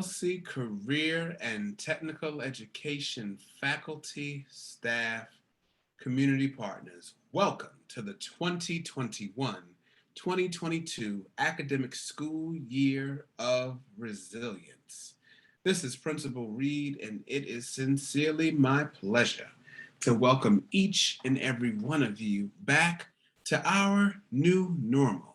Chelsea Career and Technical Education faculty, staff, community partners. Welcome to the 2021-2022 academic school year of resilience. This is Principal Reed, and it is sincerely my pleasure to welcome each and every one of you back to our new normal.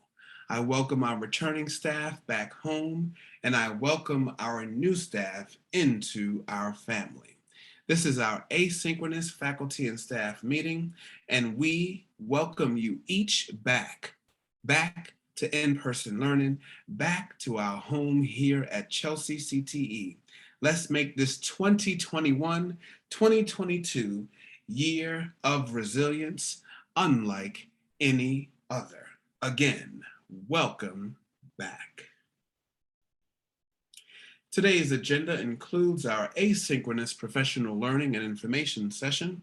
I welcome our returning staff back home, and I welcome our new staff into our family. This is our asynchronous faculty and staff meeting, and we welcome you each back to in-person learning, back to our home here at Chelsea CTE. Let's make this 2021-2022 year of resilience unlike any other. Again, welcome back. Today's agenda includes our asynchronous professional learning and information session,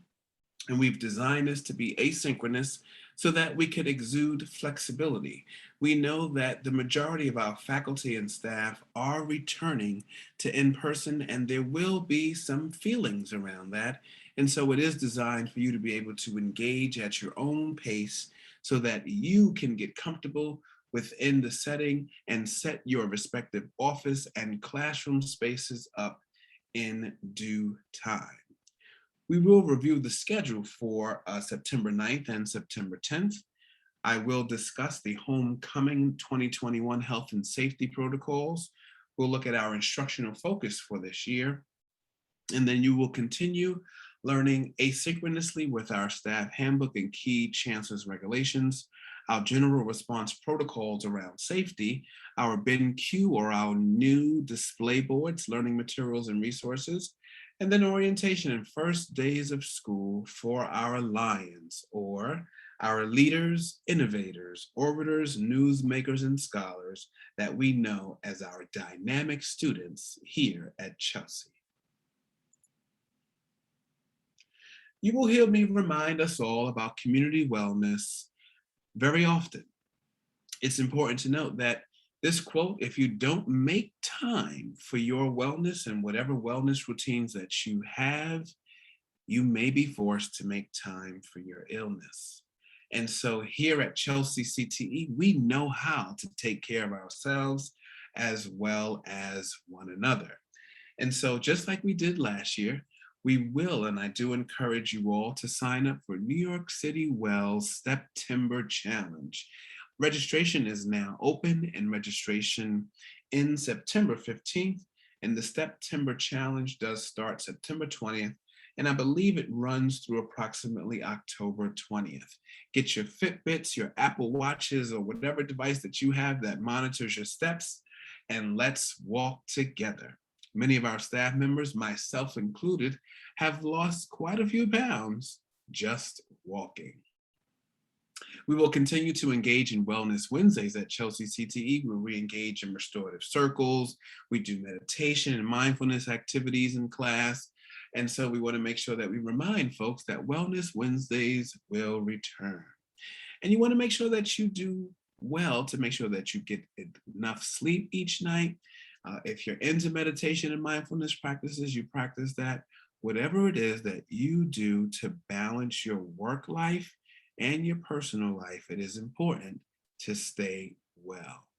and we've designed this to be asynchronous so that we could exude flexibility. We know that the majority of our faculty and staff are returning to in-person, and there will be some feelings around that. And so it is designed for you to be able to engage at your own pace so that you can get comfortable within the setting and set your respective office and classroom spaces up in due time. We will review the schedule for September 9th and September 10th. I will discuss the homecoming 2021 health and safety protocols. We'll look at our instructional focus for this year. And then you will continue learning asynchronously with our staff handbook and key chancellor's regulations, our general response protocols around safety, our BenQ or our new display boards, learning materials and resources, and then orientation and first days of school for our Lions, or our leaders, innovators, orators, newsmakers, and scholars that we know as our dynamic students here at Chelsea. You will hear me remind us all about community wellness very often. It's important to note that this quote, if you don't make time for your wellness and whatever wellness routines that you have, you may be forced to make time for your illness. And so here at Chelsea CTE, we know how to take care of ourselves as well as one another. And so just like we did last year, we will, and I do encourage you all to sign up for New York City Well's September Challenge. Registration is now open, and registration ends September 15th, and the September Challenge does start September 20th, and I believe it runs through approximately October 20th. Get your Fitbits, your Apple Watches, or whatever device that you have that monitors your steps, and let's walk together. Many of our staff members, myself included, have lost quite a few pounds just walking. We will continue to engage in Wellness Wednesdays at Chelsea CTE, where we engage in restorative circles. We do meditation and mindfulness activities in class. And so we want to make sure that we remind folks that Wellness Wednesdays will return. And you want to make sure that you do well to make sure that you get enough sleep each night. If you're into meditation and mindfulness practices, you practice that. Whatever it is that you do to balance your work life and your personal life, it is important to stay well.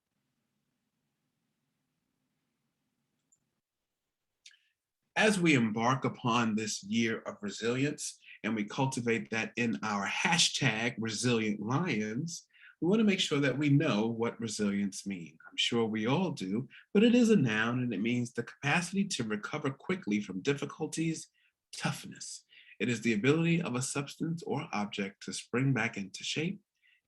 As we embark upon this year of resilience, and we cultivate that in our hashtag Resilient Lions, we want to make sure that we know what resilience means. I'm sure we all do, but it is a noun, and it means the capacity to recover quickly from difficulties, toughness. It is the ability of a substance or object to spring back into shape,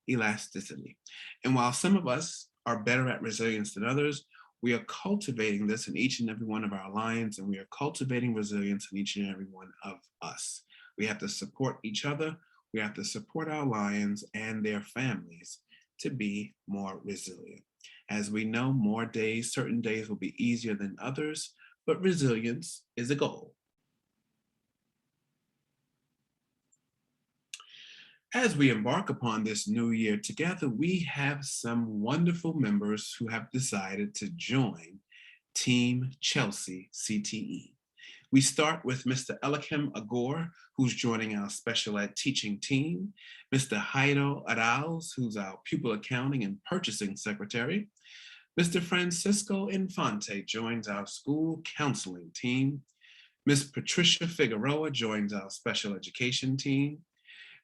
elasticity. And while some of us are better at resilience than others, we are cultivating this in each and every one of our lions, and we are cultivating resilience in each and every one of us. We have to support each other. We have to support our lions and their families to be more resilient. As we know, more days, certain days will be easier than others, but resilience is a goal. As we embark upon this new year together, we have some wonderful members who have decided to join Team Chelsea CTE. We start with Mr. Eliakim Agor, who's joining our special ed teaching team, Mr. Haido Arauz, who's our pupil accounting and purchasing secretary, Mr. Francisco Infante joins our school counseling team, Ms. Patricia Figueroa joins our special education team,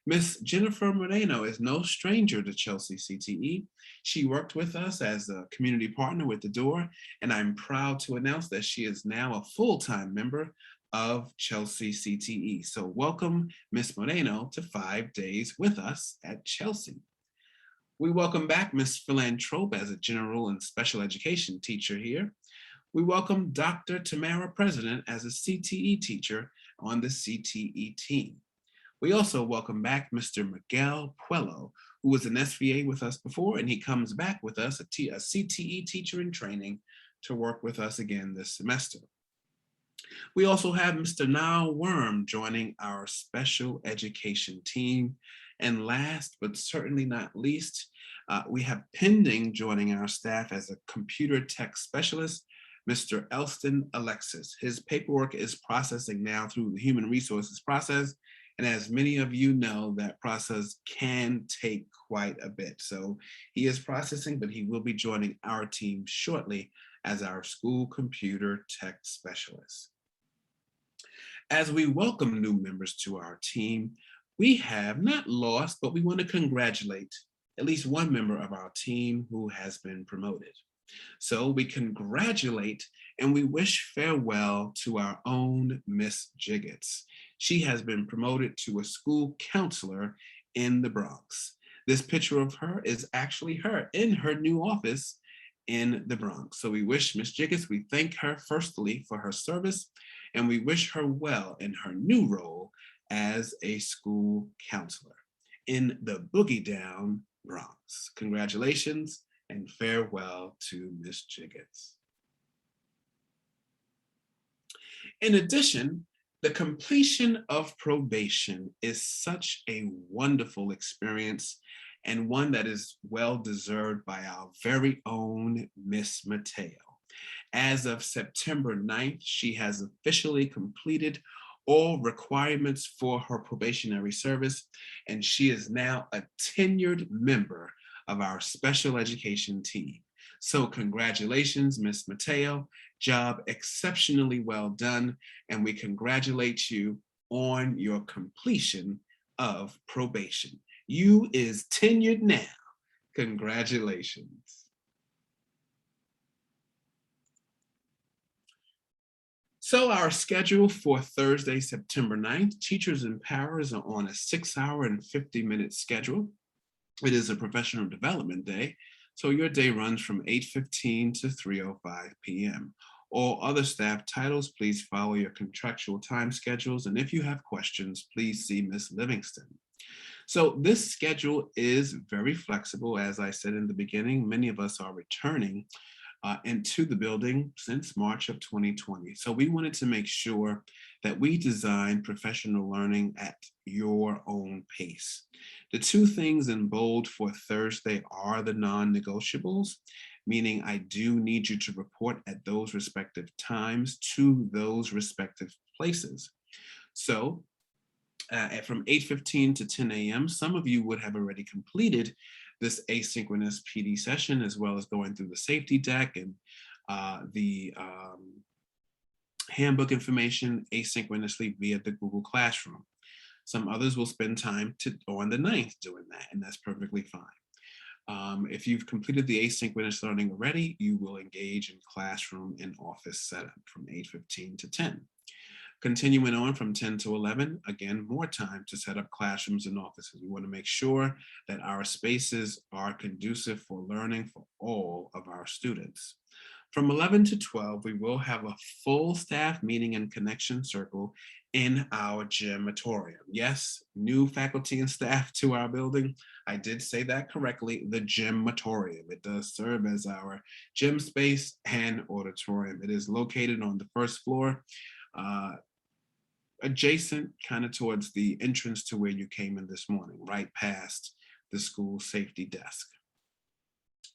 Miss Jennifer Moreno is no stranger to Chelsea CTE. She worked with us as a community partner with the door, and I'm proud to announce that she is now a full-time member of Chelsea CTE. So welcome Miss Moreno to 5 days with us at Chelsea. We welcome back Miss Philanthrope as a general and special education teacher here. We welcome Dr. Tamara President as a CTE teacher on the CTE team. We also welcome back Mr. Miguel Puello, who was an SVA with us before, and he comes back with us, a CTE teacher in training, to work with us again this semester. We also have Mr. Niall Worm joining our special education team. And last, but certainly not least, we have pending joining our staff as a computer tech specialist, Mr. Elston Alexis. His paperwork is processing now through the human resources process. And as many of you know, that process can take quite a bit. So he is processing, but he will be joining our team shortly as our school computer tech specialist. As we welcome new members to our team, we have not lost, but we want to congratulate at least one member of our team who has been promoted. So we congratulate and we wish farewell to our own Miss Jiggets. She has been promoted to a school counselor in the Bronx. This picture of her is actually her in her new office in the Bronx. So we wish Miss Jiggets, we thank her firstly for her service, and we wish her well in her new role as a school counselor in the Boogie Down Bronx. Congratulations and farewell to Miss Jiggets. In addition, the completion of probation is such a wonderful experience and one that is well deserved by our very own Miss Mateo. As of September 9th, she has officially completed all requirements for her probationary service, and she is now a tenured member of our special education team. So congratulations, Miss Mateo. Job exceptionally well done, and we congratulate you on your completion of probation. You is tenured now. Congratulations. So our schedule for Thursday, September 9th, Teachers in Powers are on a 6-hour and 50-minute schedule. It is a professional development day, so your day runs from 8:15 to 3:05 p.m. All other staff titles, please follow your contractual time schedules, and if you have questions, please see Ms. Livingston. So this schedule is very flexible. As I said in the beginning, many of us are returning into the building since March of 2020. So we wanted to make sure that we design professional learning at your own pace. The two things in bold for Thursday are the non-negotiables, meaning I do need you to report at those respective times to those respective places. So from 8:15 to 10 a.m., some of you would have already completed this asynchronous PD session, as well as going through the safety deck and the handbook information asynchronously via the Google Classroom. Some others will spend time on the 9th doing that, and that's perfectly fine. If you've completed the asynchronous learning already, you will engage in classroom and office setup from 8:15 to 10. Continuing on from 10 to 11, again, more time to set up classrooms and offices. We want to make sure that our spaces are conducive for learning for all of our students. From 11 to 12, we will have a full staff meeting and connection circle in our gymatorium. Yes, new faculty and staff to our building. I did say that correctly, the gymatorium. It does serve as our gym space and auditorium. It is located on the first floor, adjacent kind of towards the entrance to where you came in this morning, right past the school safety desk.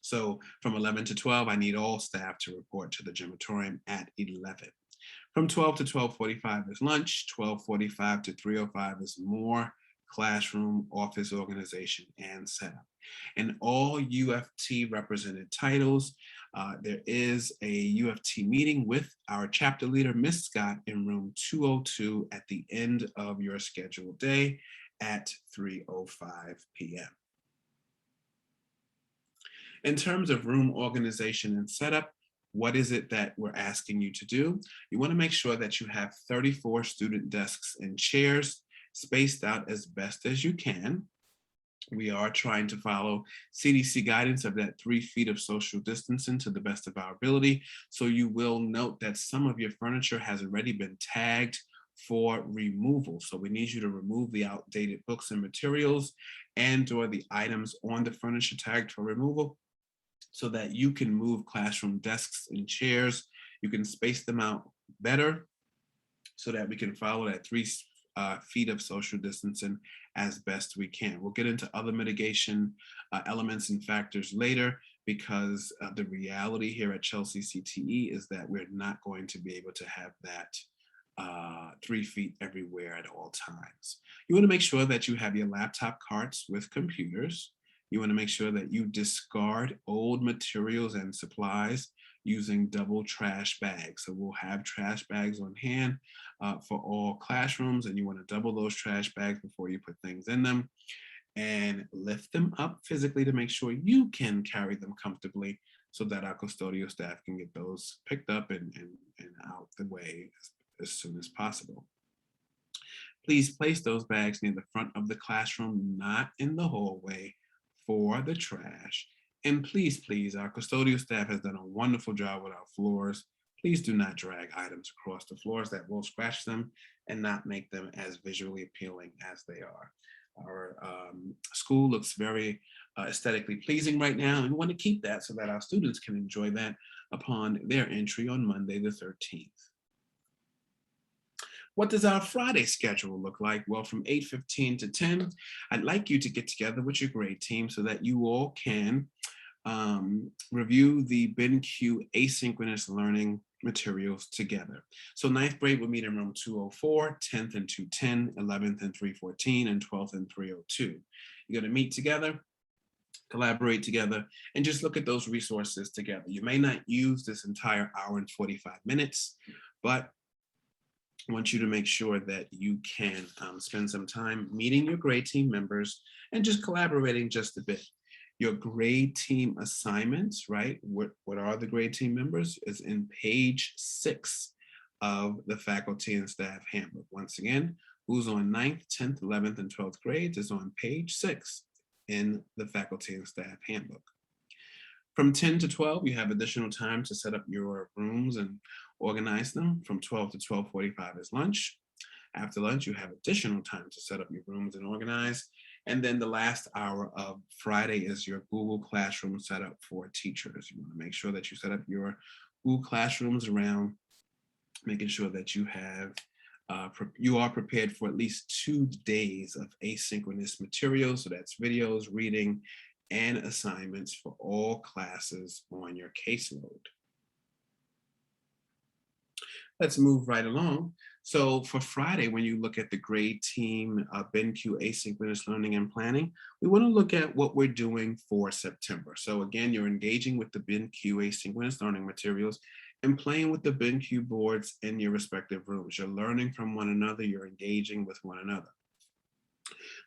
So from 11 to 12, I need all staff to report to the gymatorium at 11. From 12 to 12:45 is lunch, 12:45 to 3:05 is more classroom, office organization, and setup. And all UFT represented titles, there is a UFT meeting with our chapter leader, Miss Scott, in room 202 at the end of your scheduled day at 3:05 p.m. In terms of room organization and setup, what is it that we're asking you to do? You want to make sure that you have 34 student desks and chairs spaced out as best as you can. We are trying to follow CDC guidance of that 3 feet of social distancing to the best of our ability. So you will note that some of your furniture has already been tagged for removal. So we need you to remove the outdated books and materials and/or the items on the furniture tagged for removal, so that you can move classroom desks and chairs. You can space them out better so that we can follow that 3 feet of social distancing as best we can. We'll get into other mitigation elements and factors later, because the reality here at Chelsea CTE is that we're not going to be able to have that 3 feet everywhere at all times. You want to make sure that you have your laptop carts with computers. You want to make sure that you discard old materials and supplies using double trash bags. So we'll have trash bags on hand for all classrooms, and you want to double those trash bags before you put things in them, and lift them up physically to make sure you can carry them comfortably, so that our custodial staff can get those picked up and out the way as soon as possible. Please place those bags near the front of the classroom, not in the hallway, for the trash. And please, our custodial staff has done a wonderful job with our floors. Please do not drag items across the floors. That will scratch them and not make them as visually appealing as they are. Our school looks very aesthetically pleasing right now, and we want to keep that so that our students can enjoy that upon their entry on Monday the 13th. What does our Friday schedule look like? Well, from 8:15 to 10, I'd like you to get together with your grade team so that you all can review the BenQ asynchronous learning materials together. So ninth grade will meet in room 204, 10th and 210, 11th and 314, and 12th and 302. You're going to meet together, collaborate together, and just look at those resources together. You may not use this entire hour and 45 minutes, but I want you to make sure that you can spend some time meeting your grade team members and just collaborating just a bit. Your grade team assignments, right? What are the grade team members is in page 6 of the faculty and staff handbook. Once again, who's on 9th, 10th, 11th, and 12th grades is on page 6 in the faculty and staff handbook. From 10 to 12, you have additional time to set up your rooms and organize them. From 12 to 12:45 is lunch. After lunch, you have additional time to set up your rooms and organize. And then the last hour of Friday is your Google Classroom setup for teachers. You want to make sure that you set up your Google Classrooms around making sure that you have you are prepared for at least 2 days of asynchronous material. So that's videos, reading, and assignments for all classes on your caseload. Let's move right along. So for Friday, when you look at the grade team BenQ asynchronous learning and planning, we want to look at what we're doing for September. So again, you're engaging with the BenQ asynchronous learning materials and playing with the BenQ boards in your respective rooms. You're learning from one another, you're engaging with one another.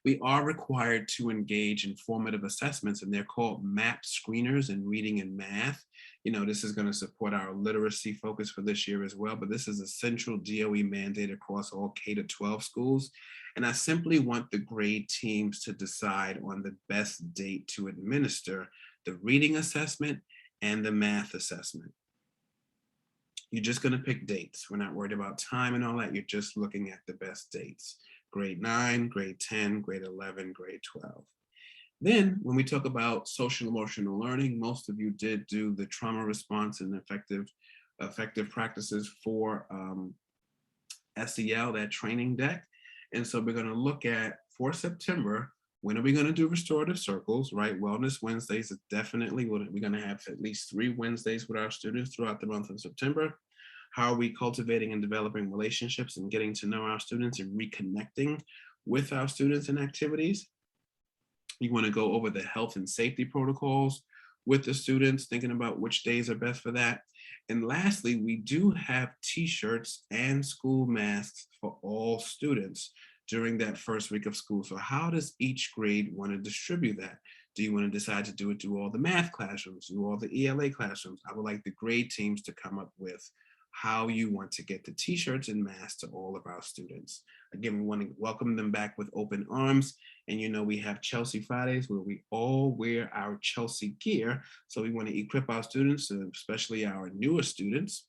We are required to engage in formative assessments, and they're called MAP screeners in reading and math. You know, this is going to support our literacy focus for this year as well, but this is a central DOE mandate across all K-12 schools. And I simply want the grade teams to decide on the best date to administer the reading assessment and the math assessment. You're just going to pick dates. We're not worried about time and all that. You're just looking at the best dates. Grade 9, grade 10, grade 11, grade 12. Then when we talk about social emotional learning, most of you did do the trauma response and effective practices for SEL, that training deck. And so we're going to look at, for September, When are we going to do restorative circles, right? Wellness Wednesdays is definitely, we're going to have at least 3 Wednesdays with our students throughout the month of September. How are we cultivating and developing relationships and getting to know our students and reconnecting with our students and activities? You want to go over the health and safety protocols with the students, thinking about which days are best for that. And lastly, we do have t-shirts and school masks for all students during that first week of school. So how does each grade want to distribute that? Do you want to decide to do it through all the math classrooms, through all the ELA classrooms? I would like the grade teams to come up with how you want to get the t-shirts and masks to all of our students. Again, we want to welcome them back with open arms. And you know, we have Chelsea Fridays where we all wear our Chelsea gear. So we want to equip our students, especially our newer students,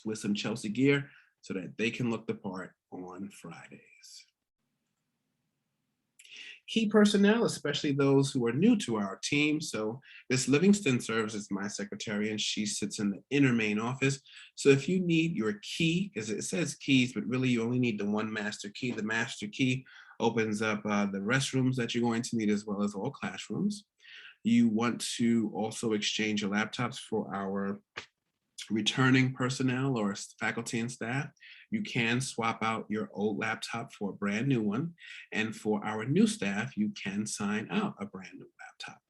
with some Chelsea gear so that they can look the part on Fridays. Key personnel, especially those who are new to our team. So Miss Livingston serves as my secretary and she sits in the inner main office. So if you need your key, because it says keys, but really you only need the one master key. The master key opens up the restrooms that you're going to need as well as all classrooms. You want to also exchange your laptops for our returning personnel or faculty and staff. You can swap out your old laptop for a brand new one. And for our new staff, you can sign out a brand new laptop.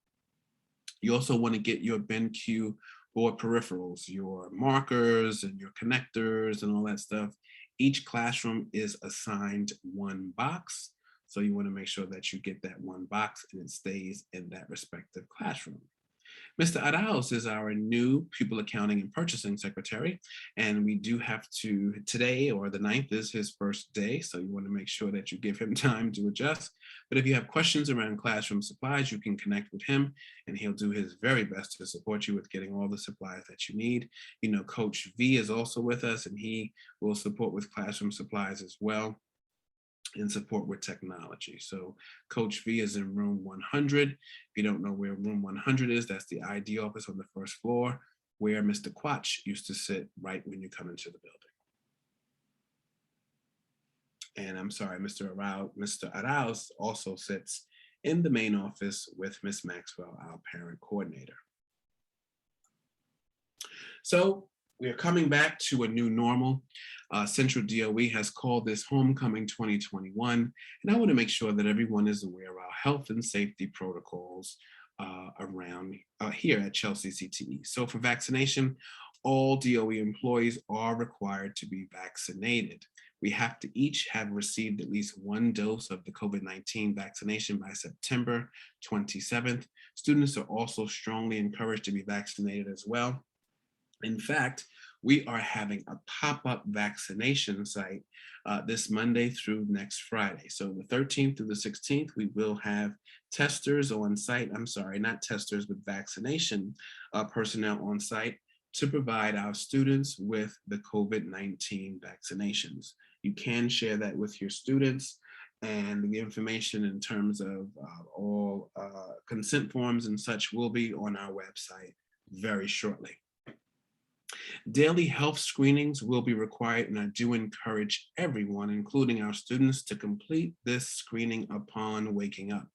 You also want to get your BenQ board peripherals, your markers and your connectors and all that stuff. Each classroom is assigned one box. So you want to make sure that you get that one box and it stays in that respective classroom. Mr. Arauz is our new pupil accounting and purchasing secretary. And we do have to, today or the 9th is his first day. So you want to make sure that you give him time to adjust. But if you have questions around classroom supplies, you can connect with him and he'll do his very best to support you with getting all the supplies that you need. You know, Coach V is also with us and he will support with classroom supplies as well and support with technology. So Coach V is in room 100. If you don't know where room 100 is, that's the ID office on the first floor where Mr. Quach used to sit right when you come into the building. And I'm sorry, Mr. Arauz also sits in the main office with Miss Maxwell, our parent coordinator. So we are coming back to a new normal. Central DOE has called this Homecoming 2021. And I want to make sure that everyone is aware of our health and safety protocols around here at Chelsea CTE. So for vaccination, all DOE employees are required to be vaccinated. We have to each have received at least one dose of the COVID-19 vaccination by September 27th. Students are also strongly encouraged to be vaccinated as well. In fact, we are having a pop-up vaccination site this Monday through next Friday. So the 13th through the 16th, we will have testers on site. I'm sorry, not testers, but vaccination personnel on site to provide our students with the COVID-19 vaccinations. You can share that with your students and the information in terms of all consent forms and such will be on our website very shortly. Daily health screenings will be required, and I do encourage everyone, including our students, to complete this screening upon waking up.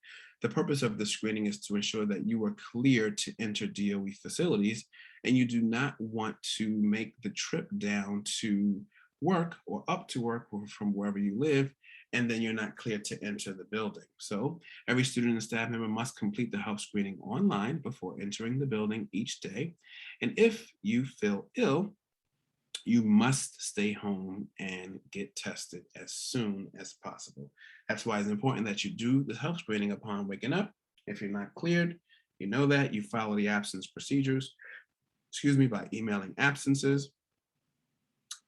The purpose of the screening is to ensure that you are cleared to enter DOE facilities, and you do not want to make the trip down to work or up to work or from wherever you live, and then you're not cleared to enter the building. So every student and staff member must complete the health screening online before entering the building each day. And if you feel ill, you must stay home and get tested as soon as possible. That's why it's important that you do the health screening upon waking up. If you're not cleared, you know that you follow the absence procedures, by emailing absences,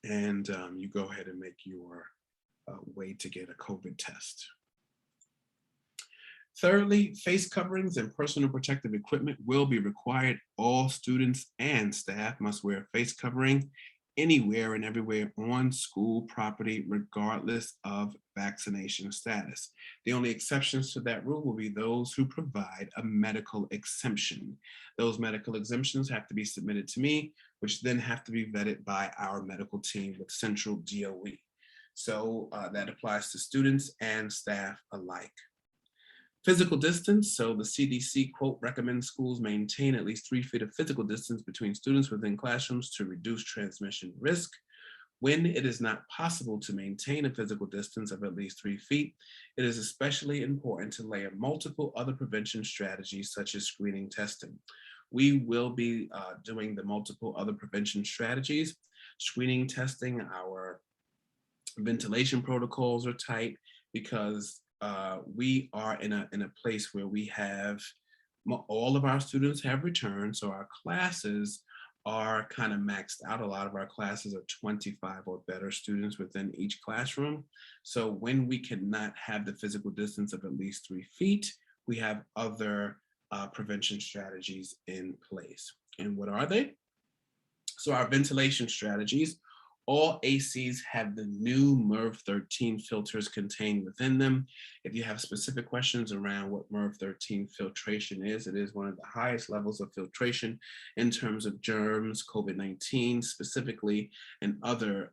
and you go ahead and make your way to get a COVID test. Thirdly, face coverings and personal protective equipment will be required. All students and staff must wear a face covering anywhere and everywhere on school property, regardless of vaccination status. The only exceptions to that rule will be those who provide a medical exemption. Those medical exemptions have to be submitted to me, which then have to be vetted by our medical team with Central DOE. So that applies to students and staff alike. Physical distance. So the CDC quote recommends schools maintain at least 3 feet of physical distance between students within classrooms to reduce transmission risk. When it is not possible to maintain a physical distance of at least 3 feet, it is especially important to layer multiple other prevention strategies such as screening testing. We will be doing the multiple other prevention strategies, screening testing. Our ventilation protocols are tight because we are in a place where we have all of our students have returned, so our classes are kind of maxed out. A lot of our classes are 25 or better students within each classroom. So when we cannot have the physical distance of at least 3 feet, we have other prevention strategies in place. And what are they? So our ventilation strategies, all ACs have the new MERV 13 filters contained within them. If you have specific questions around what MERV 13 filtration is, it is one of the highest levels of filtration in terms of germs, COVID-19 specifically, and other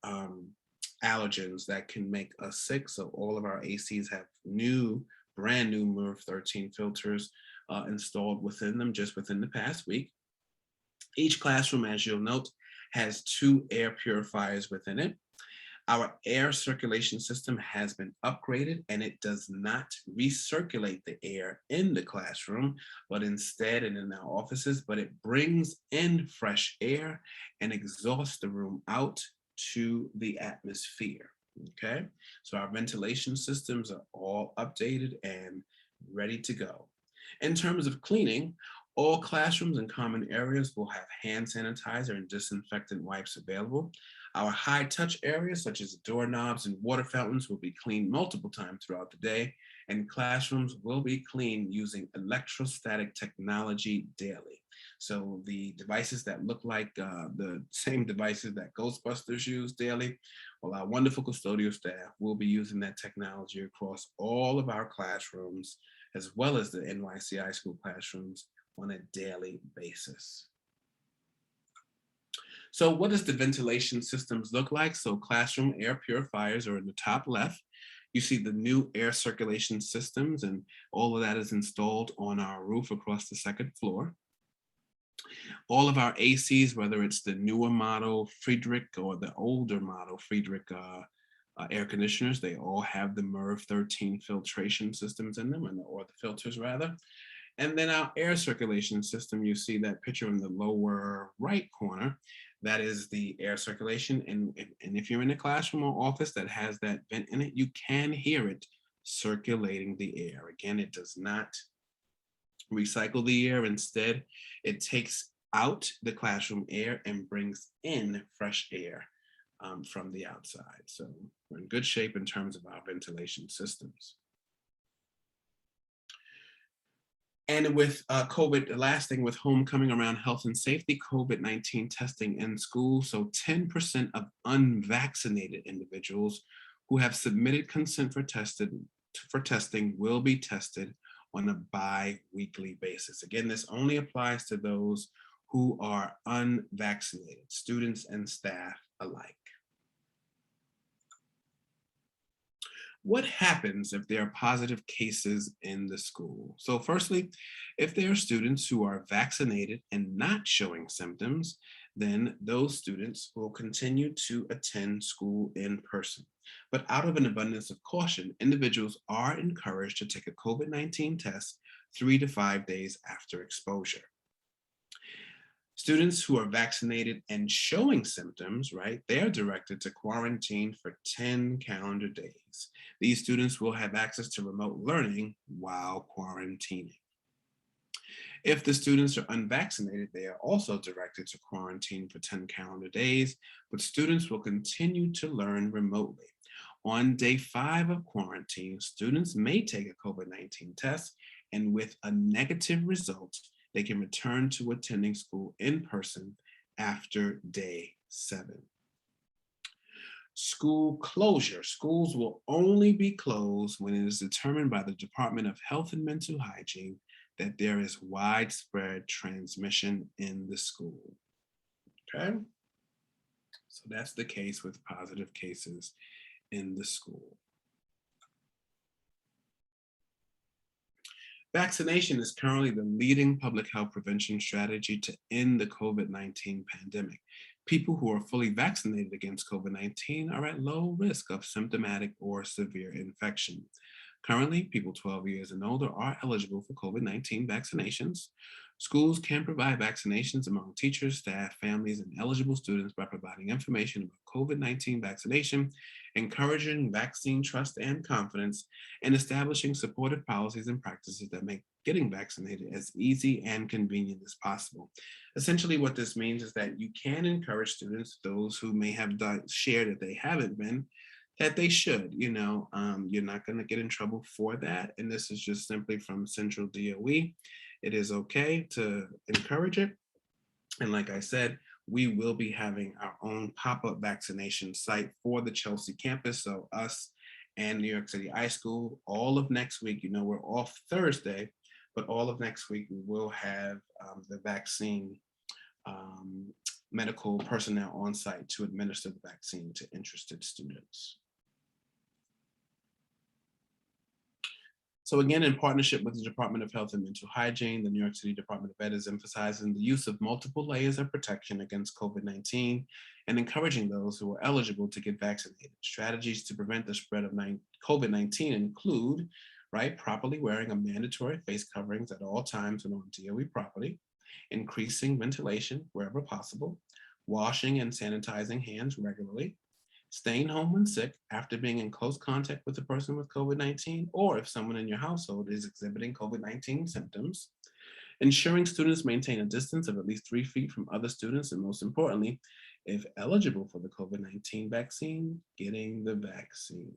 allergens that can make us sick. So all of our ACs have brand new MERV 13 filters installed within them just within the past week. Each classroom, as you'll note, has 2 air purifiers within it. Our air circulation system has been upgraded, and it does not recirculate the air in the classroom, but instead and in our offices, but it brings in fresh air and exhausts the room out to the atmosphere. Okay, so our ventilation systems are all updated and ready to go. In terms of cleaning, all classrooms and common areas will have hand sanitizer and disinfectant wipes available. Our high touch areas, such as doorknobs and water fountains, will be cleaned multiple times throughout the day, and classrooms will be cleaned using electrostatic technology daily. So the devices that look like the same devices that Ghostbusters use daily, well, our wonderful custodial staff will be using that technology across all of our classrooms, as well as the NYCI school classrooms on a daily basis. So what does the ventilation systems look like? So classroom air purifiers are in the top left. You see the new air circulation systems, and all of that is installed on our roof across the second floor. All of our ACs, whether it's the newer model Friedrich or the older model Friedrich air conditioners, they all have the MERV 13 filtration systems in them, or the filters rather. And then our air circulation system, you see that picture in the lower right corner, that is the air circulation. And if you're in a classroom or office that has that vent in it, you can hear it circulating the air. Again, it does not recycle the air. Instead, it takes out the classroom air and brings in fresh air from the outside. So we're in good shape in terms of our ventilation systems. And with COVID, the last thing with homecoming around health and safety, COVID-19 testing in school. So 10% of unvaccinated individuals who have submitted consent for testing will be tested on a bi-weekly basis. Again, this only applies to those who are unvaccinated, students and staff alike. What happens if there are positive cases in the school? So firstly, if there are students who are vaccinated and not showing symptoms, then those students will continue to attend school in person. But out of an abundance of caution, individuals are encouraged to take a COVID-19 test 3 to 5 days after exposure. Students who are vaccinated and showing symptoms, right, they're directed to quarantine for 10 calendar days. These students will have access to remote learning while quarantining. If the students are unvaccinated, they are also directed to quarantine for 10 calendar days, but students will continue to learn remotely. On day 5 of quarantine, students may take a COVID-19 test, and with a negative result, they can return to attending school in person after day 7. School closure. Schools will only be closed when it is determined by the Department of Health and Mental Hygiene that there is widespread transmission in the school. Okay? So that's the case with positive cases in the school. Vaccination is currently the leading public health prevention strategy to end the COVID-19 pandemic. People who are fully vaccinated against COVID-19 are at low risk of symptomatic or severe infection. Currently, people 12 years and older are eligible for COVID-19 vaccinations. Schools can provide vaccinations among teachers, staff, families, and eligible students by providing information about COVID-19 vaccination, encouraging vaccine trust and confidence, and establishing supportive policies and practices that make getting vaccinated as easy and convenient as possible. Essentially, what this means is that you can encourage students, those who may have shared that they haven't been, that they should. You're not going to get in trouble for that. And this is just simply from Central DOE. It is okay to encourage it. And like I said, we will be having our own pop-up vaccination site for the Chelsea campus. So us and New York City High School, all of next week, we're off Thursday, but all of next week we will have the vaccine medical personnel on site to administer the vaccine to interested students. So again, in partnership with the Department of Health and Mental Hygiene, the New York City Department of Ed is emphasizing the use of multiple layers of protection against COVID-19 and encouraging those who are eligible to get vaccinated. Strategies to prevent the spread of COVID-19 include, properly wearing a mandatory face coverings at all times when on DOE property, increasing ventilation wherever possible, washing and sanitizing hands regularly, staying home when sick after being in close contact with a person with COVID-19, or if someone in your household is exhibiting COVID-19 symptoms, ensuring students maintain a distance of at least 3 feet from other students, and most importantly, if eligible for the COVID-19 vaccine, getting the vaccine.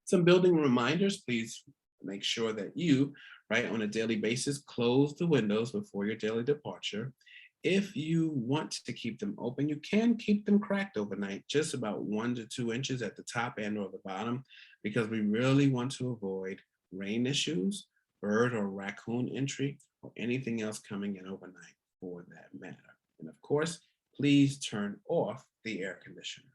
Some building reminders: please make sure that you, on a daily basis, close the windows before your daily departure. If you want to keep them open, you can keep them cracked overnight, just about 1 to 2 inches at the top and or the bottom, because we really want to avoid rain issues, bird or raccoon entry, or anything else coming in overnight for that matter. And of course, please turn off the air conditioners.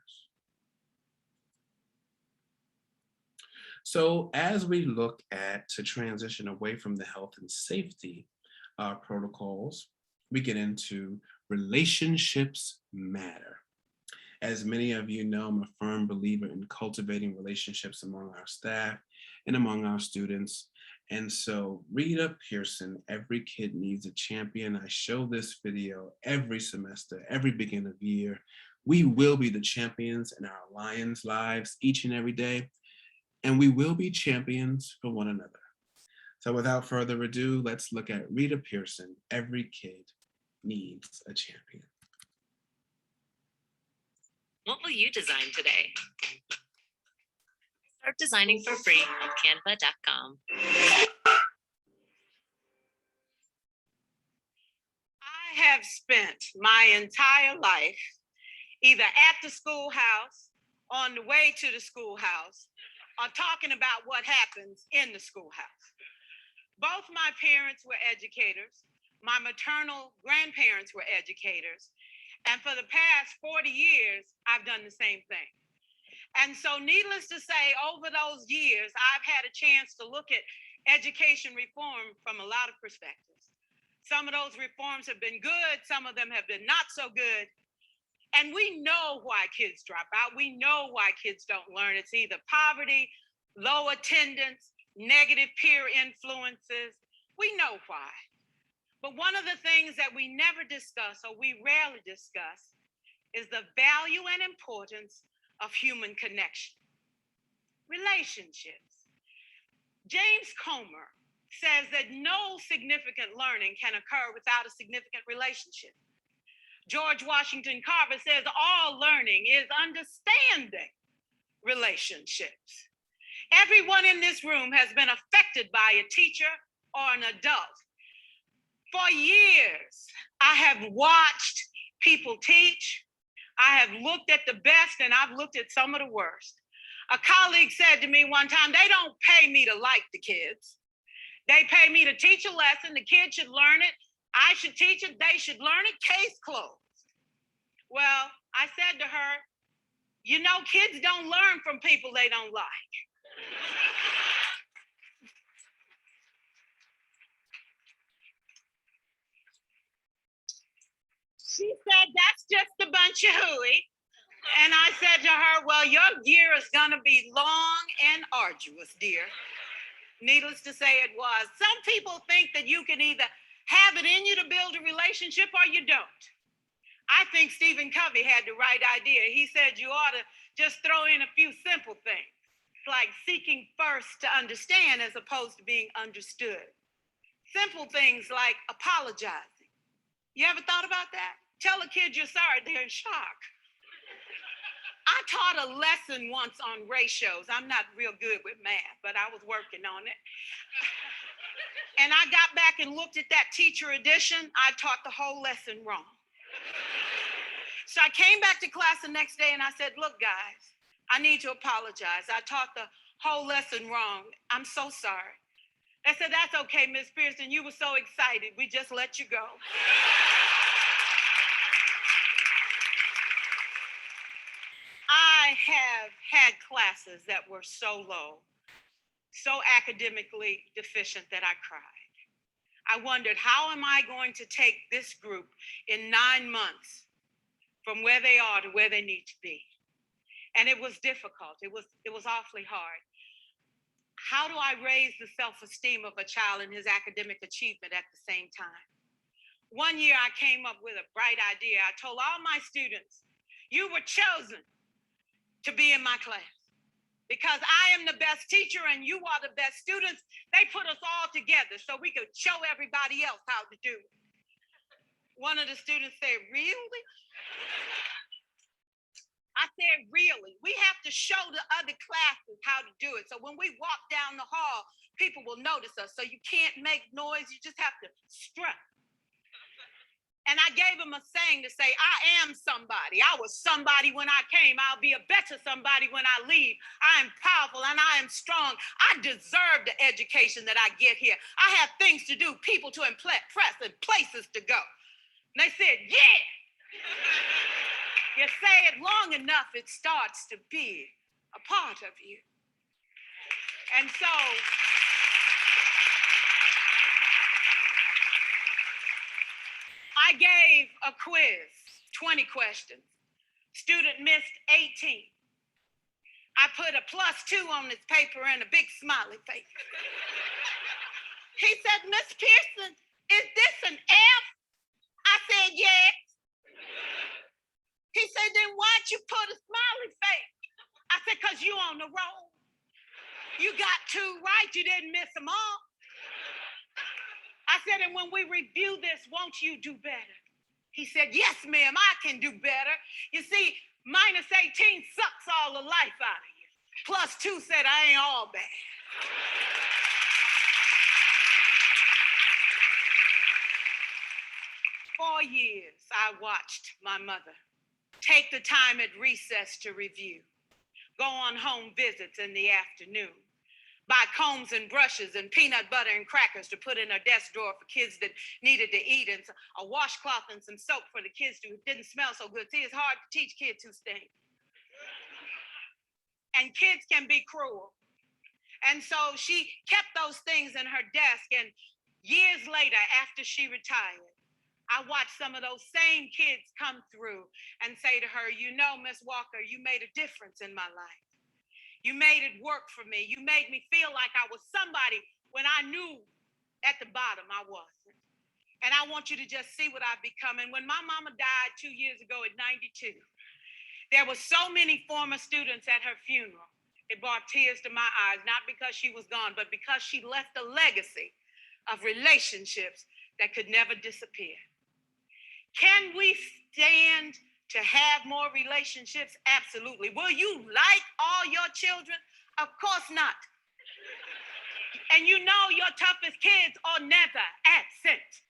So as we look to transition away from the health and safety protocols, we get into relationships matter. As many of you know, I'm a firm believer in cultivating relationships among our staff and among our students. And so Rita Pearson, Every Kid Needs a Champion. I show this video every semester, every beginning of year. We will be the champions in our Lions' lives each and every day. And we will be champions for one another. So without further ado, let's look at Rita Pearson, Every Kid Needs a Champion. What will you design today? Start designing for free at canva.com. I have spent my entire life either at the schoolhouse, on the way to the schoolhouse, or talking about what happens in the schoolhouse. Both my parents were educators. My maternal grandparents were educators. And for the past 40 years, I've done the same thing. And so needless to say, over those years, I've had a chance to look at education reform from a lot of perspectives. Some of those reforms have been good. Some of them have been not so good. And we know why kids drop out. We know why kids don't learn. It's either poverty, low attendance, negative peer influences. We know why. But one of the things that we never discuss, or we rarely discuss, is the value and importance of human connection, relationships. James Comer says that no significant learning can occur without a significant relationship. George Washington Carver says all learning is understanding relationships. Everyone in this room has been affected by a teacher or an adult. For years, I have watched people teach. I have looked at the best and I've looked at some of the worst. A colleague said to me one time, they don't pay me to like the kids. They pay me to teach a lesson. The kids should learn it. I should teach it. They should learn it. Case closed. Well, I said to her, kids don't learn from people they don't like. Chihui. And I said to her, well, your year is going to be long and arduous, dear. Needless to say, it was. Some people think that you can either have it in you to build a relationship or you don't. I think Stephen Covey had the right idea. He said you ought to just throw in a few simple things, like seeking first to understand as opposed to being understood. Simple things like apologizing. You ever thought about that? Tell a kid you're sorry, they're in shock. I taught a lesson once on ratios. I'm not real good with math, but I was working on it. And I got back and looked at that teacher edition. I taught the whole lesson wrong. So I came back to class the next day and I said, look, guys, I need to apologize. I taught the whole lesson wrong. I'm so sorry. They said, that's okay, Miss Pearson. You were so excited. We just let you go. I have had classes that were so low, so academically deficient that I cried. I wondered, how am I going to take this group in 9 months from where they are to where they need to be? And it was difficult. It was awfully hard. How do I raise the self-esteem of a child and his academic achievement at the same time? One year I came up with a bright idea. I told all my students, you were chosen to be in my class because I am the best teacher and you are the best students. They put us all together so we could show everybody else how to do it. One of the students said, really? I said, really? We have to show the other classes how to do it. So when we walk down the hall, people will notice us. So you can't make noise. You just have to strut. And I gave him a saying to say, I am somebody. I was somebody when I came. I'll be a better somebody when I leave. I am powerful and I am strong. I deserve the education that I get here. I have things to do, people to impress, and places to go. And they said, yeah. You say it long enough, it starts to be a part of you. And so I gave a quiz, 20 questions. Student missed 18. I put a +2 on this paper and a big smiley face. He said, Miss Pearson, is this an F? I said, yes. He said, then why'd you put a smiley face? I said, because you on the roll. You got 2 right, you didn't miss them all. I said, and when we review this, won't you do better? He said, yes, ma'am, I can do better. You see, -18 sucks all the life out of you. +2 said, I ain't all bad. For years, I watched my mother take the time at recess to review, go on home visits in the afternoon, buy combs and brushes and peanut butter and crackers to put in her desk drawer for kids that needed to eat, and a washcloth and some soap for the kids who didn't smell so good. See, it's hard to teach kids who stink. And kids can be cruel. And so she kept those things in her desk, and years later, after she retired, I watched some of those same kids come through and say to her, you know, Miss Walker, you made a difference in my life. You made it work for me. You made me feel like I was somebody when I knew at the bottom I wasn't. And I want you to just see what I've become. And when my mama died 2 years ago at 92, there were so many former students at her funeral. It brought tears to my eyes, not because she was gone, but because she left a legacy of relationships that could never disappear. Can we stand to have more relationships? Absolutely. Will you like all your children? Of course not. And you know your toughest kids are never absent.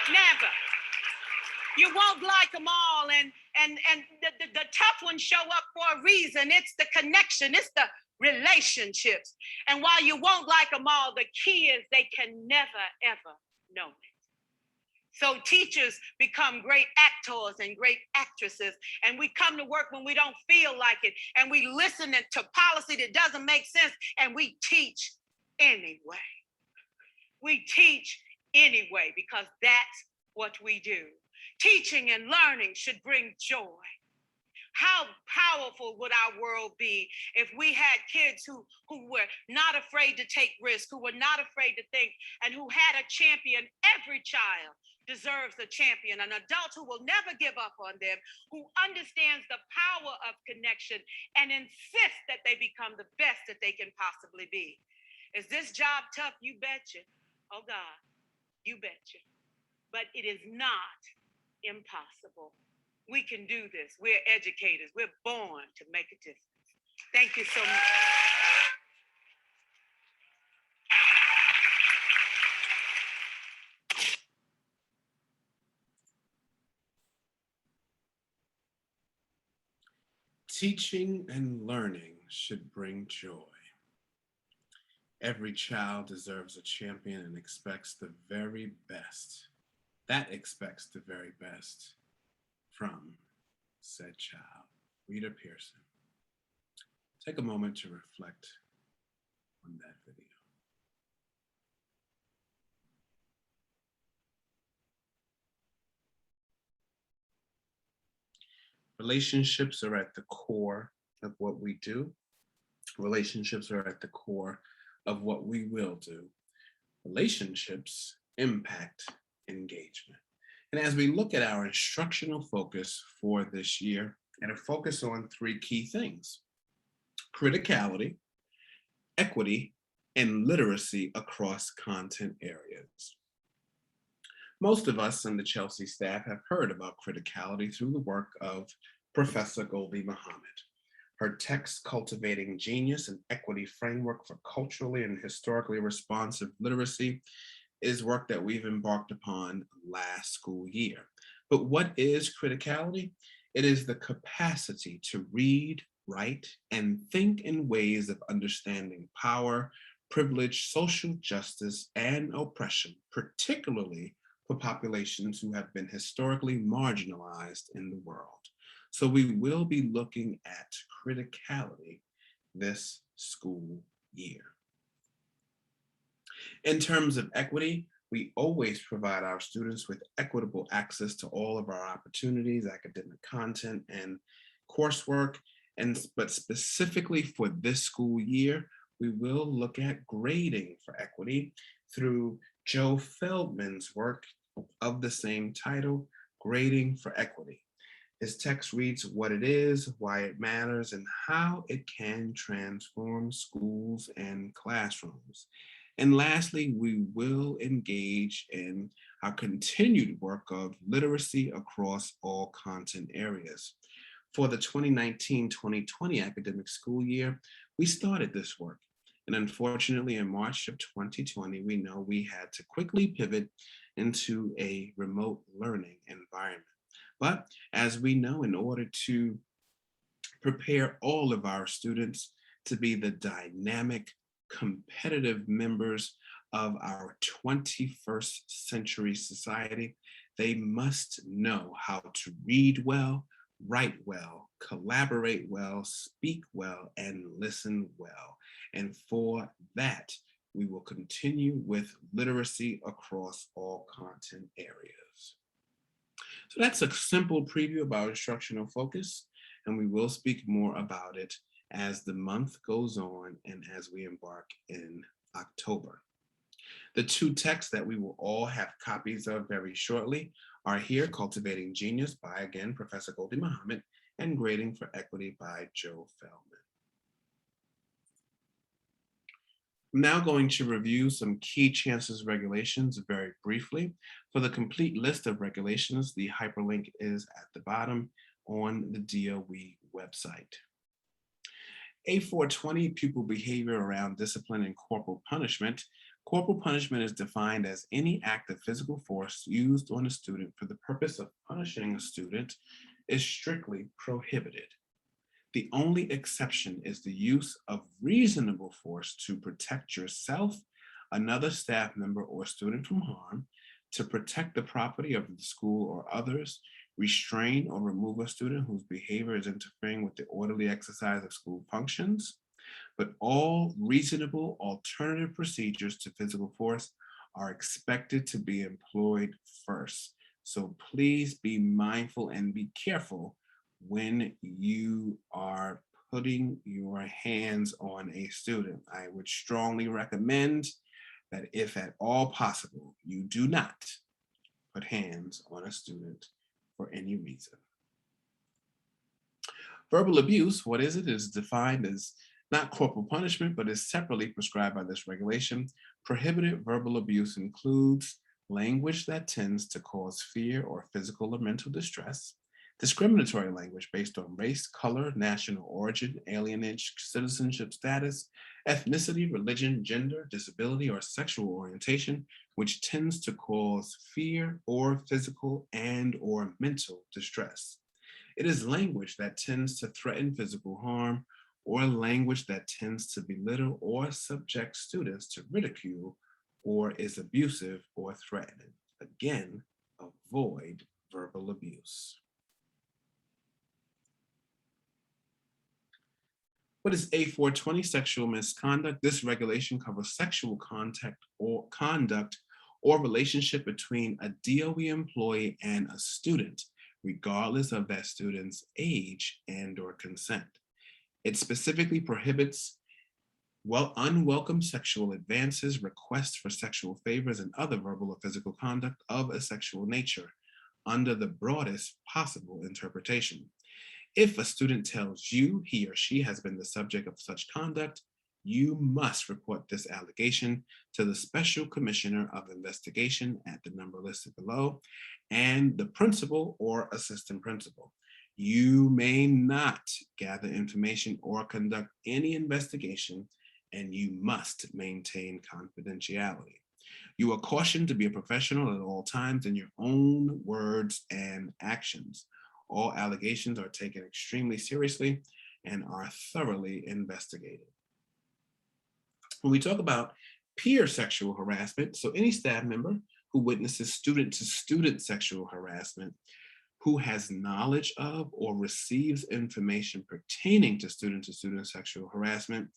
Never. You won't like them all, and the tough ones show up for a reason. It's the connection, it's the relationships. And while you won't like them all, the key is they can never, ever know it. So teachers become great actors and great actresses, and we come to work when we don't feel like it, and we listen to policy that doesn't make sense, and we teach anyway. We teach anyway because that's what we do. Teaching and learning should bring joy. How powerful would our world be if we had kids who were not afraid to take risks, who were not afraid to think, and who had a champion? Every child deserves a champion, an adult who will never give up on them, who understands the power of connection and insists that they become the best that they can possibly be. Is this job tough? You betcha. Oh God, you betcha. But it is not impossible. We can do this. We're educators. We're born to make a difference. Thank you so much. Teaching and learning should bring joy. Every child deserves a champion and expects the very best. That expects the very best from said child. Rita Pearson. Take a moment to reflect on that video. Relationships are at the core of what we do. Relationships are at the core of what we will do. Relationships impact engagement. And as we look at our instructional focus for this year, it'll focus on three key things: criticality, equity, and literacy across content areas. Most of us and the Chelsea staff have heard about criticality through the work of Professor Gholdy Muhammad. Her text, Cultivating Genius, an Equity Framework for Culturally and Historically Responsive Literacy, is work that we've embarked upon last school year. But what is criticality? It is the capacity to read, write, and think in ways of understanding power, privilege, social justice, and oppression, particularly for populations who have been historically marginalized in the world. So we will be looking at criticality this school year. In terms of equity, we always provide our students with equitable access to all of our opportunities, academic content, and coursework. But specifically for this school year, we will look at grading for equity through Joe Feldman's work of the same title, Grading for Equity. His text reads what it is, why it matters, and how it can transform schools and classrooms. And lastly, we will engage in our continued work of literacy across all content areas. For the 2019-2020 academic school year, we started this work. And unfortunately, in March of 2020, we know we had to quickly pivot into a remote learning environment. But as we know, in order to prepare all of our students to be the dynamic, competitive members of our 21st century society, they must know how to read well, write well, collaborate well, speak well, and listen well. And for that, we will continue with literacy across all content areas. So that's a simple preview about instructional focus, and we will speak more about it as the month goes on and as we embark in October. The two texts that we will all have copies of very shortly are here: Cultivating Genius by, again, Professor Gholdy Muhammad, and Grading for Equity by Joe Feldman. I'm now going to review some key Chancellor's regulations very briefly. For the complete list of regulations, the hyperlink is at the bottom on the DOE website. A420, pupil behavior around discipline and corporal punishment. Corporal punishment is defined as any act of physical force used on a student for the purpose of punishing a student is strictly prohibited. The only exception is the use of reasonable force to protect yourself, another staff member, or student from harm, to protect the property of the school or others, restrain or remove a student whose behavior is interfering with the orderly exercise of school functions. But all reasonable alternative procedures to physical force are expected to be employed first. So please be mindful and be careful when you are putting your hands on a student. I would strongly recommend that if at all possible, you do not put hands on a student for any reason. Verbal abuse, what is it? It is defined as not corporal punishment, but is separately prescribed by this regulation. Prohibited verbal abuse includes language that tends to cause fear or physical or mental distress, discriminatory language based on race, color, national origin, alienage, citizenship status, ethnicity, religion, gender, disability, or sexual orientation, which tends to cause fear or physical and or mental distress. It is language that tends to threaten physical harm or language that tends to belittle or subject students to ridicule or is abusive or threatening. Again, avoid verbal abuse. What is A420, sexual misconduct? This regulation covers sexual conduct or relationship between a DOE employee and a student, regardless of that student's age and or consent. It specifically prohibits unwelcome sexual advances, requests for sexual favors, and other verbal or physical conduct of a sexual nature under the broadest possible interpretation. If a student tells you he or she has been the subject of such conduct, you must report this allegation to the Special Commissioner of Investigation at the number listed below and the principal or assistant principal. You may not gather information or conduct any investigation, and you must maintain confidentiality. You are cautioned to be a professional at all times in your own words and actions. All allegations are taken extremely seriously and are thoroughly investigated. When we talk about peer sexual harassment, so any staff member who witnesses student-to-student sexual harassment, who has knowledge of or receives information pertaining to student-to-student sexual harassment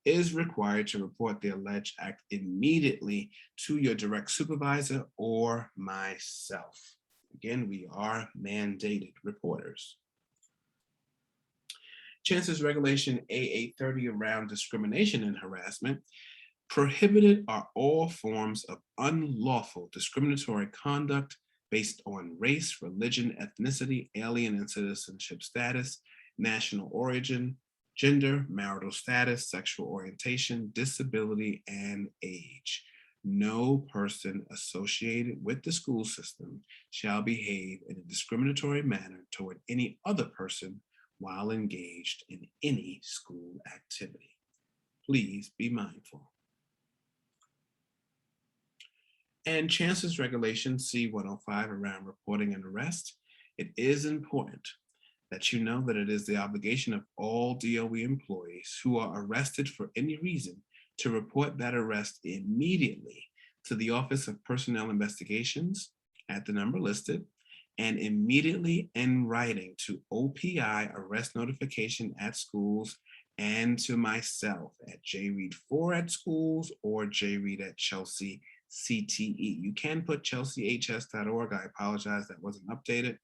is required to report the alleged act immediately to your direct supervisor or myself. Again, we are mandated reporters. Chances Regulation A830 around discrimination and harassment. Prohibited are all forms of unlawful discriminatory conduct based on race, religion, ethnicity, alien and citizenship status, national origin, gender, marital status, sexual orientation, disability, and age. No person associated with the school system shall behave in a discriminatory manner toward any other person while engaged in any school activity. Please be mindful. And Chances Regulation C-105 around reporting an arrest. It is important that you know that it is the obligation of all DOE employees who are arrested for any reason to report that arrest immediately to the Office of Personnel Investigations at the number listed, and immediately in writing to OPI arrest notification at schools and to myself at jreed4 at schools or jreed at Chelsea CTE. You can put chelseahs.org. I apologize, that wasn't updated.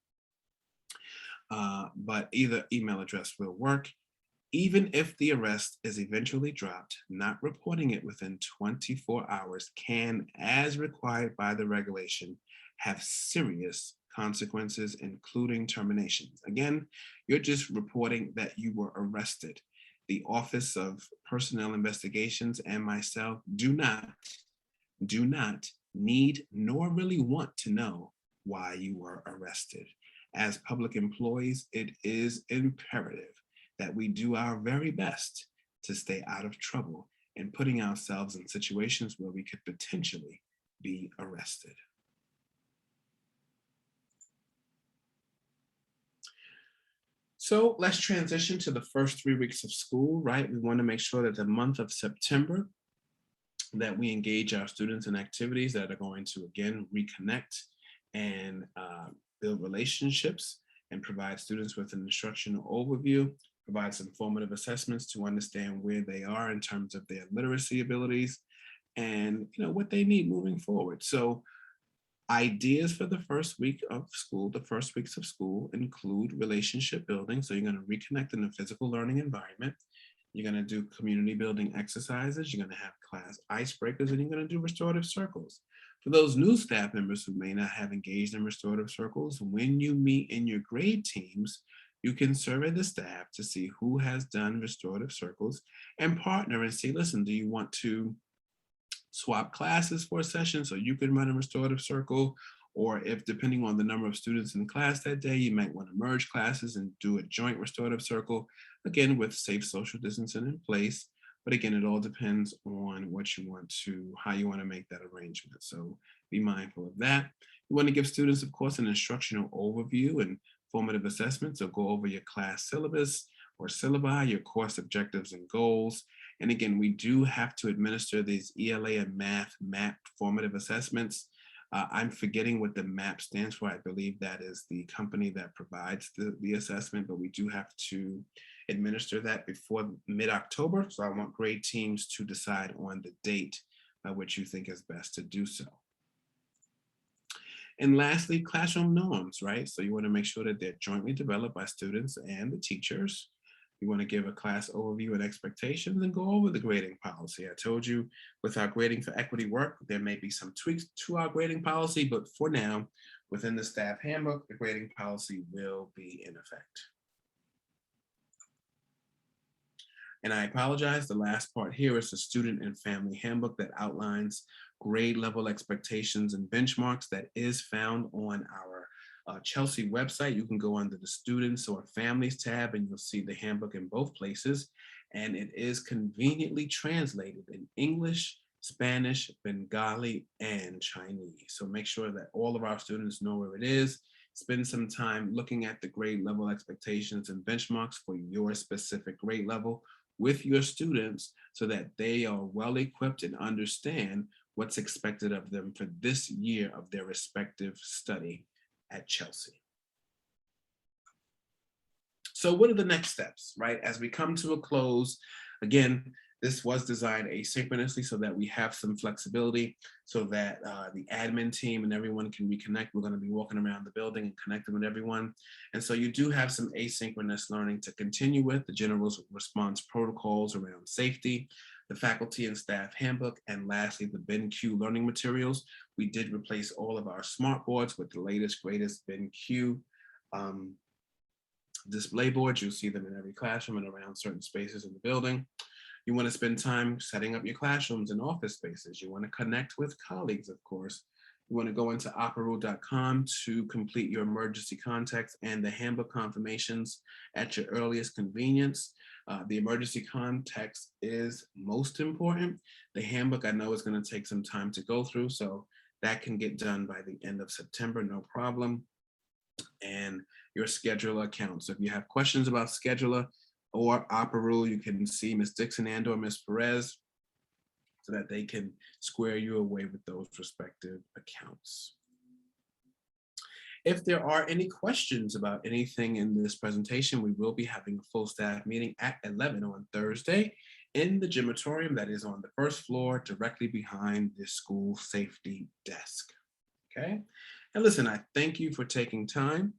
But either email address will work. Even if the arrest is eventually dropped, not reporting it within 24 hours can, as required by the regulation, have serious consequences, including terminations. Again, you're just reporting that you were arrested. The Office of Personnel Investigations and myself do not need nor really want to know why you were arrested. As public employees, it is imperative that we do our very best to stay out of trouble and putting ourselves in situations where we could potentially be arrested. So let's transition to the first 3 weeks of school, right? We want to make sure that the month of September that we engage our students in activities that are going to, again, reconnect and build relationships and provide students with an instructional overview, provide some formative assessments to understand where they are in terms of their literacy abilities and what they need moving forward. So Ideas for the first week of school, the first weeks of school include relationship building. So you're going to reconnect in a physical learning environment. You're going to do community building exercises. You're going to have class icebreakers, and you're going to do restorative circles. For those new staff members who may not have engaged in restorative circles, when you meet in your grade teams, you can survey the staff to see who has done restorative circles and partner and say, listen, do you want to swap classes for a session so you can run a restorative circle? Or if depending on the number of students in class that day, you might want to merge classes and do a joint restorative circle, again, with safe social distancing in place. But again, it all depends on what you want to, how you want to make that arrangement. So be mindful of that. You want to give students, of course, an instructional overview and formative assessment. So go over your class syllabus or syllabi, your course objectives and goals. And again, we do have to administer these ELA and math MAP formative assessments. I'm forgetting what the MAP stands for. I believe that is the company that provides the assessment, but we do have to administer that before mid-October. So I want grade teams to decide on the date by which you think is best to do so. And lastly, classroom norms, right? So you want to make sure that they're jointly developed by students and the teachers. You want to give a class overview and expectations and go over the grading policy. I told you with our grading for equity work, there may be some tweaks to our grading policy, but for now, within the staff handbook, the grading policy will be in effect. And I apologize, the last part here is the student and family handbook that outlines grade level expectations and benchmarks that is found on our Chelsea website. You can go under the students or families tab and you'll see the handbook in both places. And it is conveniently translated in English, Spanish, Bengali, and Chinese. So make sure that all of our students know where it is. Spend some time looking at the grade level expectations and benchmarks for your specific grade level with your students so that they are well equipped and understand what's expected of them for this year of their respective study at Chelsea. So what are the next steps, right? As we come to a close, again, this was designed asynchronously so that we have some flexibility so that the admin team and everyone can reconnect. We're going to be walking around the building and connecting with everyone. And so you do have some asynchronous learning to continue with, the general response protocols around safety, the faculty and staff handbook, and lastly, the BenQ learning materials. We did replace all of our smart boards with the latest, greatest BenQ display boards. You'll see them in every classroom and around certain spaces in the building. You want to spend time setting up your classrooms and office spaces. You want to connect with colleagues, of course. You want to go into opera.com to complete your emergency contacts and the handbook confirmations at your earliest convenience. The emergency context is most important. The handbook I know is going to take some time to go through, so that can get done by the end of September, no problem. And your scheduler account. So if you have questions about scheduler or Opera, you can see Ms. Dixon and or Ms. Perez so that they can square you away with those respective accounts. If there are any questions about anything in this presentation, we will be having a full staff meeting at 11 on Thursday in the gymatorium that is on the first floor directly behind the school safety desk. Okay, and listen, I thank you for taking time.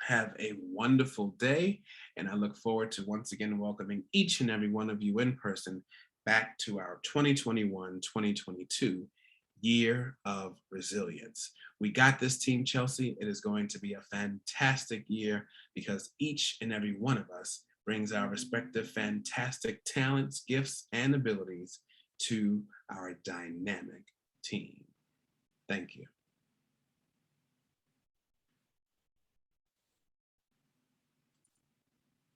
Have a wonderful day, and I look forward to once again welcoming each and every one of you in person back to our 2021-2022 Year of Resilience. We got this, Team Chelsea. It is going to be a fantastic year because each and every one of us brings our respective fantastic talents, gifts, and abilities to our dynamic team. Thank you.